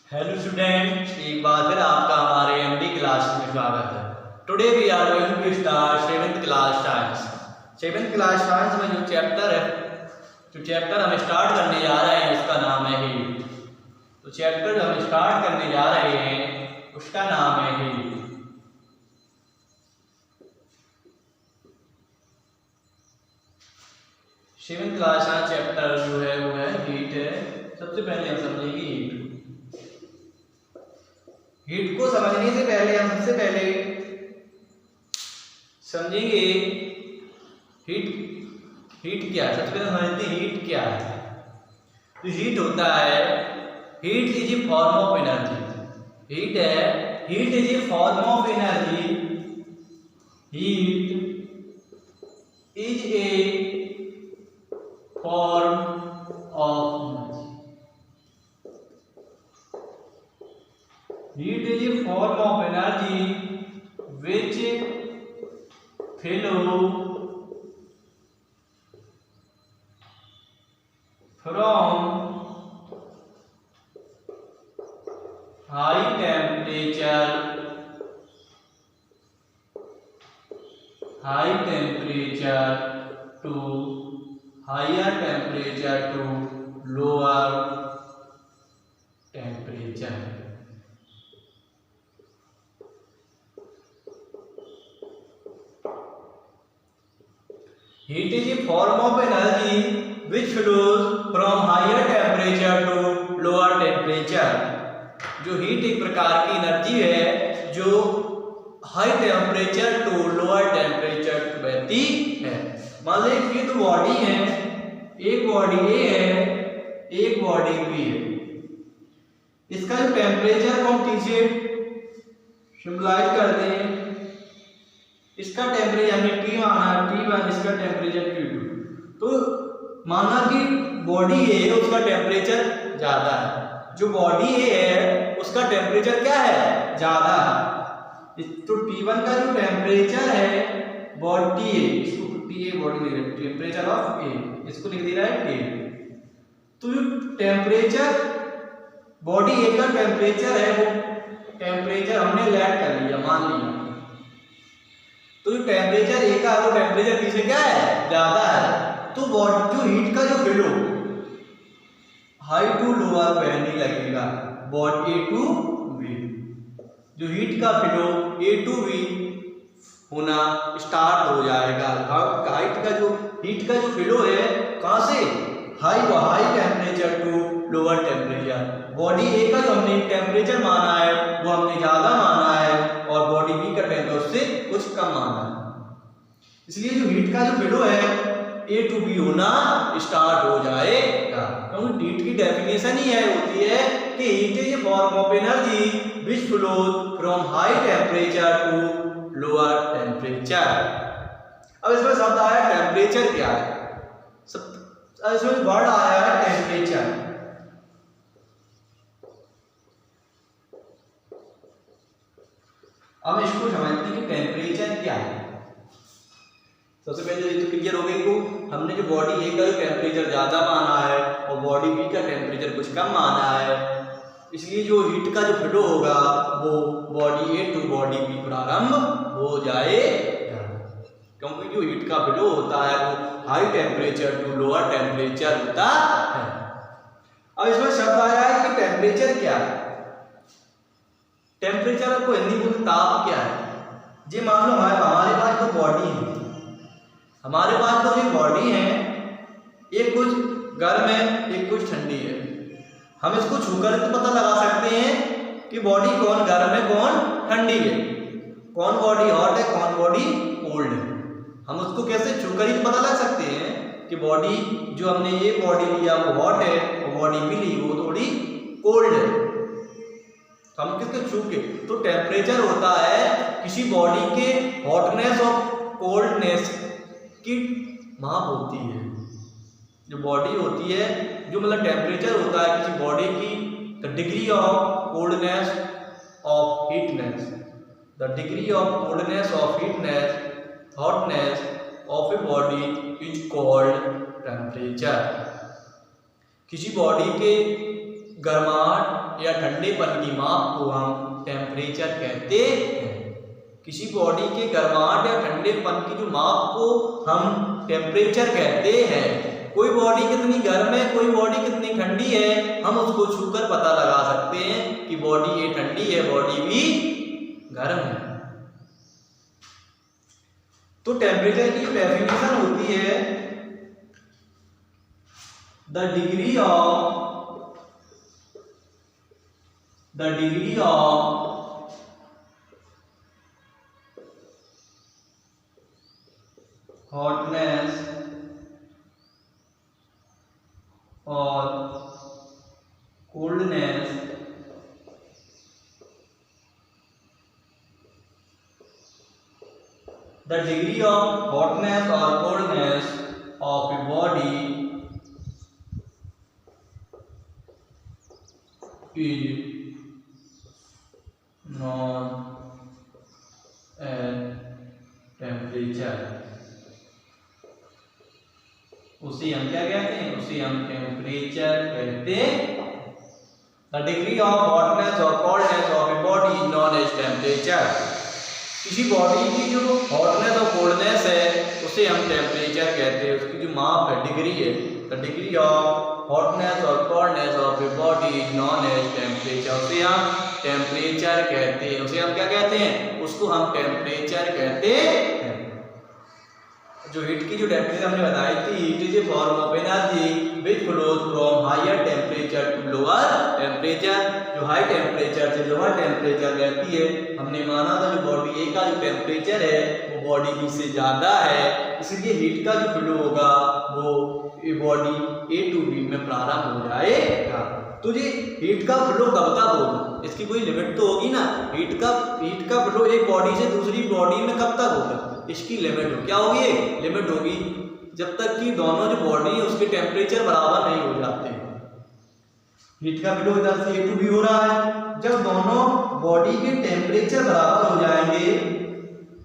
Hello student, एक बार फिर आपका हमारे एमडी क्लास में स्वागत है। Today we are going to start seventh class science. Seventh class science में जो चैप्टर हम स्टार्ट करने जा रहे हैं उसका नाम है हीट। तो चैप्टर जो हम स्टार्ट करने जा रहे हैं उसका नाम है हीट। सेवेंथ क्लास का चैप्टर जो है वो है हीट है। सबसे पहले हम समझेंगे हीट। हीट को समझने से पहले हम सबसे पहले समझेंगे हीट क्या है। सबसे पहले समझते हैं हीट क्या है। तो हीट होता है, heat is a form of energy. Heat is a form of energy. Heat is a form of heat is a form of energy which flow from high temperature to higher temperature to lower temperature. Heat is a form of energy which flows from higher temperature to lower temperature. जो heat एक प्रकार की energy है जो high temperature to lower temperature बहती है। मान लीजिए ये तो बॉडी है, एक बॉडी ए है, एक बॉडी बी है। इसका जो टेम्परेचर को हम टी से सिंबलाइज करते हैं। इसका टेम्परेचर हमने T माना, T1, इसका टेम्परेचर T2। तो माना कि बॉडी ए है उसका टेम्परेचर ज्यादा है। जो बॉडी ए है उसका टेम्परेचर क्या है, ज्यादा है। तो T1 का जो टेम्परेचर है बॉडी ए, इसको टी ए बॉडी लिख रहे हैं, टेम्परेचर ऑफ ए, इसको लिख दे रहा है T। तो जो टेम्परेचर बॉडी ए का टेम्परेचर है वो टेम्परेचर हमने लेट कर लिया, मान लिया। तो जो टेम्परेचर ए का वो टेम्परेचर बी से क्या है, ज्यादा है। तो बॉडी जो हीट का जो फ्लो हाई टू लोअर बहने लगेगा, बॉडी ए टू बी। जो हीट का फ्लो ए टू बी होना स्टार्ट हो जाएगा। हीट का जो फ्लो है कहां से, high temperature to lower temperature. Body A का जो हमने टेम्परेचर माना है वो हमने ज्यादा माना है और बॉडी बी का टेम्परेचर उससे कुछ कम माना है। इसलिए जो हीट का जो फ्लो है ए टू बी होना स्टार्ट हो जाएगा। क्योंकि हीट की डेफिनेशन ही है होती है कि heat is a form of energy which flows from high temperature to lower temperature. अब इसमें शब्द आया टेम्परेचर क्या है, इसमें वर्ड आया है टेम्परेचर। अब इसको समझते हैं कि टेम्परेचर क्या है। सबसे पहले ये तो क्लियर हो गई को हमने जो बॉडी ए का टेम्परेचर ज्यादा माना है और बॉडी बी का टेम्परेचर कुछ कम माना है। इसलिए जो हीट का जो फ्लो होगा वो body A to body B प्रारंभ हो जाएगा। क्योंकि जो हीट का फ्लो होता है वो high temperature to lower temperature होता है। अब इसमें शब्द आया है कि टेम्परेचर क्या है। टेम्परेचर को हिंदी में ताप क्या है। जी मान लो हमारे पास तो बॉडी है, हमारे पास तो एक बॉडी है, एक कुछ गर्म है एक कुछ ठंडी है। हम इसको छूकर तो पता लगा सकते हैं कि बॉडी कौन गर्म है कौन ठंडी है, कौन बॉडी हॉट है कौन बॉडी कोल्ड है। हम उसको कैसे छूकर ही पता लग सकते हैं कि बॉडी जो हमने ये बॉडी लिया वो हॉट है और बॉडी भी ली वो थोड़ी कोल्ड है। तो हम किसके छू के, तो टेम्परेचर होता है किसी बॉडी के हॉटनेस और कोल्डनेस की माप होती है। जो बॉडी होती है जो मतलब टेम्परेचर होता है किसी बॉडी की, the degree of coldness of heatness, the degree of coldness of heatness hotness of a body is called temperature. किसी बॉडी के गर्माहट या ठंडेपन की माप को हम टेम्परेचर कहते हैं। किसी बॉडी के गर्माहट या ठंडेपन की जो माप को हम टेम्परेचर कहते हैं। कोई बॉडी कितनी गर्म है, कोई बॉडी कितनी ठंडी है, हम उसको छूकर पता लगा सकते हैं कि बॉडी ये ठंडी है, बॉडी भी गर्म है। तो टेम्परेचर की डेफिनेशन होती है द डिग्री ऑफ हॉटनेस और coldness the degree of hotness or coldness of a body is known as temperature। उसे हम क्या कहते हैं? उसे हम टेम्परेचर कहते हैं। The degree of hotness or coldness of a body is known as temperature। किसी बॉडी की जो हॉटनेस और कोल्डनेस है उसे हम टेम्परेचर कहते हैं, उसकी जो माप है, डिग्री है। द डिग्री ऑफ हॉटनेस और coldness of a body is known as temperature. उसे हम टेम्परेचर कहते हैं। उसे हम क्या कहते हैं? उसको हम टेम्परेचर कहते हैं। जो हीट की जो डेफिनेशन हमने बताई थी, heat is a form of energy which flows from higher temperature to lower temperature. जो हाई टेम्परेचर से लोअर टेम्परेचर रहती है, हमने माना था जो बॉडी ए का जो टेम्परेचर है वो बॉडी बी से ज़्यादा है, इसलिए हीट का जो फ्लो होगा वो बॉडी ए टू बी में प्रारंभ हो जाएगा। तो ये हीट का फ्लो कब तक होगा? इसकी कोई लिमिट तो होगी ना। हीट का फ्लो एक बॉडी से दूसरी बॉडी में कब तक होगा? इसकी लिमिट हो, क्या होगी? लिमिट होगी जब तक कि दोनों जो बॉडी है उसके टेम्परेचर बराबर नहीं हो जाते। हीट का फ्लो इधर से ए टू बी हो रहा है, जब दोनों बॉडी के टेम्परेचर बराबर हो जाएंगे,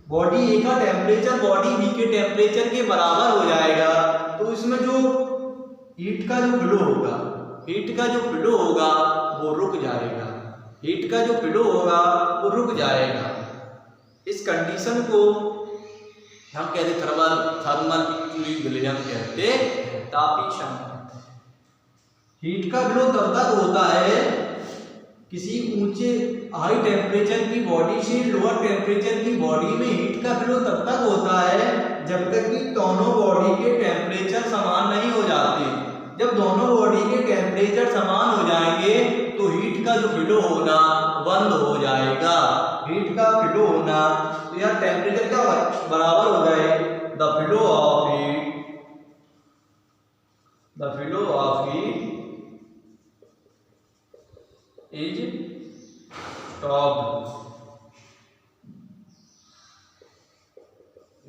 बॉडी ए का टेम्परेचर बॉडी बी के टेम्परेचर के बराबर हो जाएगा, तो इसमें जो हीट का जो फ्लो होगा वो रुक जाएगा। हीट का जो फ्लो होगा वो रुक जाएगा। इस कंडीशन को हम कहते थर्मल इक्विलिब्रियम कहते हैं, तापी क्षमता। हीट का फ्लो तब तक होता है किसी ऊंचे हाई टेम्परेचर की बॉडी से लोअर टेम्परेचर की बॉडी में हीट का फ्लो तब तक होता है जब तक कि दोनों बॉडी के टेम्परेचर समान नहीं हो जाते। जब दोनों बॉडी के टेम्परेचर समान हो जाएंगे तो हीट का जो फ्लो होना बंद हो जाएगा। हीट का फ्लो होना, तो यार टेम्परेचर क्या बराबर हो जाए? The flow of heat is stopped,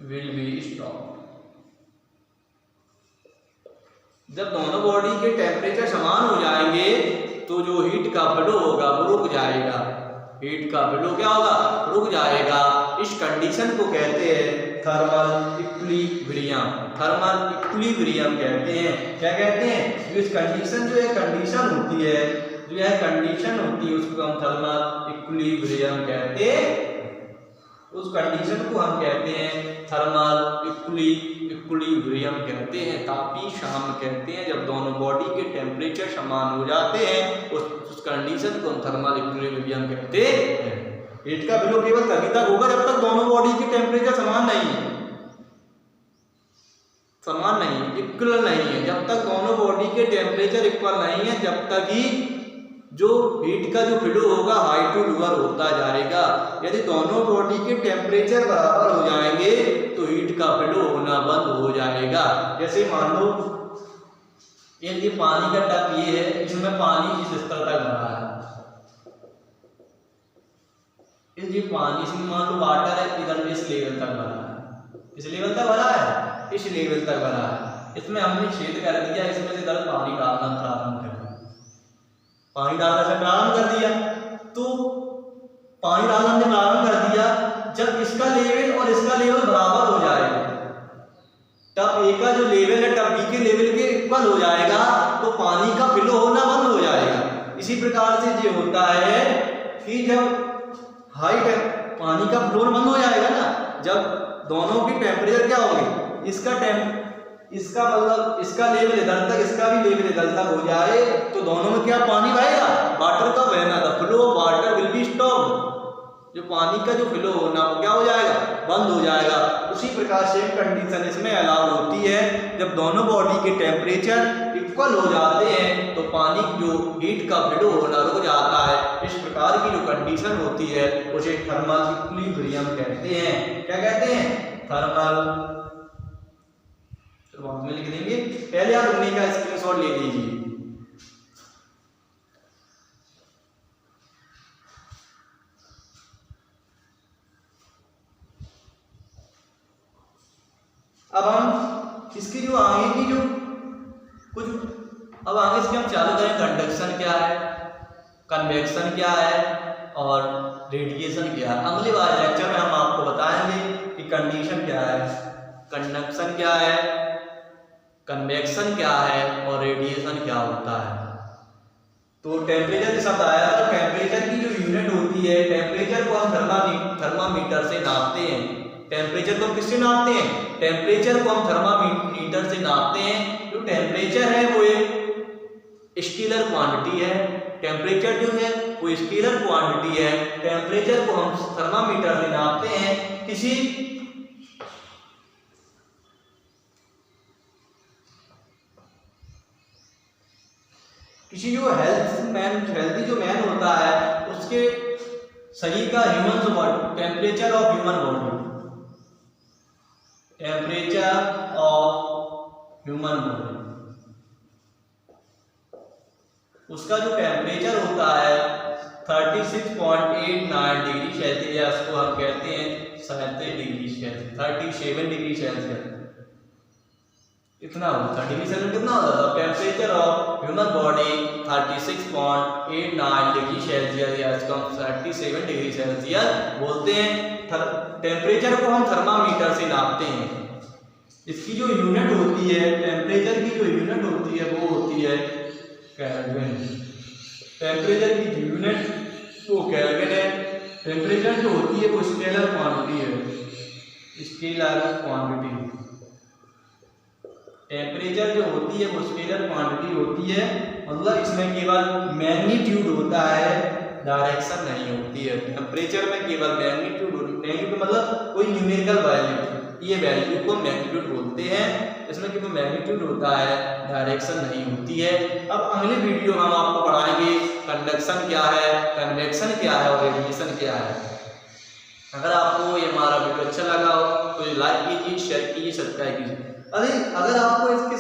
will be stopped. जब दोनों बॉडी के टेम्परेचर समान हो जाएंगे तो जो हीट का फ्लो होगा वो रुक जाएगा। हीट का फ्लो क्या होगा? रुक जाएगा। इस कंडीशन को कहते हैं थर्मल इक्विलिब्रियम। थर्मल इक्विलिब्रियम कहते हैं। क्या कहते हैं? इस कंडीशन जो है कंडीशन होती है, जो यह कंडीशन होती है उसको हम थर्मल इक्विलिब्रियम कहते हैं। उस कंडीशन को हम कहते हैं थर्मल इक्विलिब्रियम कहते हैं, तापी क्षमता कहते हैं। जब दोनों बॉडी के टेम्परेचर समान हो जाते हैं उस कंडीशन को हम थर्मल इक्विलिब्रियम कहते हैं। हीट का फ्लो केवल तभी तक होगा जब तक दोनों बॉडी के टेम्परेचर समान नहीं है, इक्वल नहीं है। जब तक दोनों बॉडी के टेम्परेचर इक्वल नहीं है, जब तक ही जो हीट का जो फ्लो होगा हाई टू लोअर होता जाएगा। यदि दोनों बॉडी के टेम्परेचर बराबर हो जाएंगे तो हीट का फ्लो होना बंद हो जाएगा। जैसे मान लो ये पानी का टब ये है, इसमें पानी इस स्तर तक भरा है, ये पानी इसमें मान लो वाटर है, इधर इस लेवल तक भरा है, इस लेवल तक भरा है, इस लेवल तक भरा है। इसमें हमने छेद कर दिया, इसमें से इधर पानी डालना प्रारंभ कर दिया, पानी डालना से प्रारंभ कर दिया। तो पानी डालना हमने प्रारंभ कर दिया, जब इसका लेवल और इसका लेवल बराबर हो जाएगा, टब ए का जो लेवल है टब बी के लेवल के इक्वल हो जाएगा, तो पानी का फ्लो होना बंद हो जाएगा। इसी प्रकार से ये होता है कि जब पानी का फ्लो बंद हो जाएगा ना, जब दोनों की टेम्परेचर क्या होगी, इसका मतलब इसका लेवल इधर तक, इसका भी लेवल इधर तक हो जाए तो दोनों में क्या पानी बहेगा, वाटर का बहना, the flow of water will be stopped, जो पानी का जो फ्लो होना वो क्या हो जाएगा, बंद हो जाएगा। उसी प्रकार से कंडीशन इसमें अलाउ होती है, जब दोनों बॉडी के टेम्परेचर इक्वल हो जाते हैं तो पानी जो हीट का फ्लो होना रुक जाता है। इस प्रकार की जो कंडीशन होती है उसे थर्मल इक्विलिब्रियम कहते हैं। क्या कहते हैं, थर्मल। तो बाद में लिख देंगे, पहले आप उन्हीं का स्क्रीनशॉट ले लीजिए। अब हम इसकी जो आगे की जो कुछ, अब आगे इसके हम चालू करें, कंडक्शन क्या है, कन्वेक्शन क्या है और रेडिएशन क्या है। अगली बार लेक्चर में हम आपको बताएंगे कि कंडीशन क्या है, कंडक्शन क्या है, कन्वेक्शन क्या है और रेडिएशन क्या होता है। तो टेम्परेचर के शब्द आया था, टेम्परेचर की जो यूनिट होती है, टेम्परेचर को हम थर्मामीटर से नापते हैं। टेम्परेचर को किससे नापते हैं, टेम्परेचर को हम थर्मामीटर से नापते हैं। जो टेम्परेचर है वो एक स्केलर क्वांटिटी है, टेम्परेचर जो है वो स्केलर क्वांटिटी है। टेम्परेचर को हम थर्मामीटर से नापते हैं। किसी जो हेल्थी जो मैन होता है उसके शरीर का human body, temperature of human body, temperature of human body, उसका जो टेम्परेचर होता है 36.89 डिग्री सेल्सियस को हम कहते हैं 37 डिग्री सेल्सियस, 37 डिग्री सेल्सियस। इतना होता है डिग्री सेल्सियस, कितना होता था temperature of human body 36.89 degree Celsius, या इसको हम 37 डिग्री सेल्सियस बोलते हैं। टेम्परेचर को हम थर्मामीटर से नापते हैं। इसकी जो यूनिट होती है, टेम्परेचर की जो यूनिट होती है वो होती है केल्विन। टेम्परेचर की जो यूनिट वो केल्विन है। टेम्परेचर जो होती है वो स्केलर क्वांटिटी है, स्केलर क्वांटिटी। टेम्परेचर जो होती है वो स्केलर क्वांटिटी होती है, मतलब इसमें केवल मैग्नीट्यूड होता है, डायरेक्शन नहीं होती है। टेम्परेचर में केवल मैग्नीट्यूड मतलब कोई न्यूमेरिकल वैल्यू, ये वैल्यू को मैग्नीट्यूड बोलते हैं। इसमें केवल मैग्नीट्यूड होता है, डायरेक्शन नहीं होती है। अब अगले वीडियो में हम आपको पढ़ाएंगे कंडक्शन क्या है, कन्वेक्शन क्या है और रेडिएशन क्या है। अगर आपको ये हमारा वीडियो अच्छा लगा हो तो लाइक कीजिए, शेयर कीजिए, सब्सक्राइब कीजिए। अगर आपको इसके